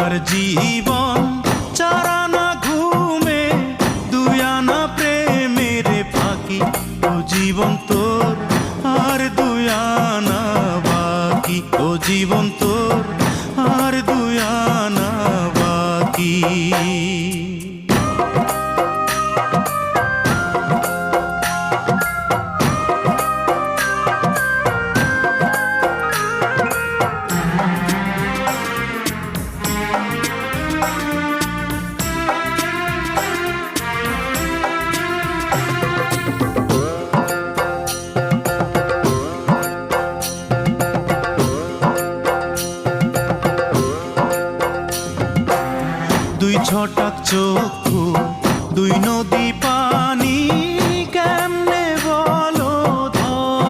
আমার জীবন চারানা ঘুমে দুই আনা প্রেমের ফাঁকি, ও জীবন তোর আর দুই আনা বাকি, ও জীবন তোর আর দুই আনা বাকি। দুই ছটাক চোখ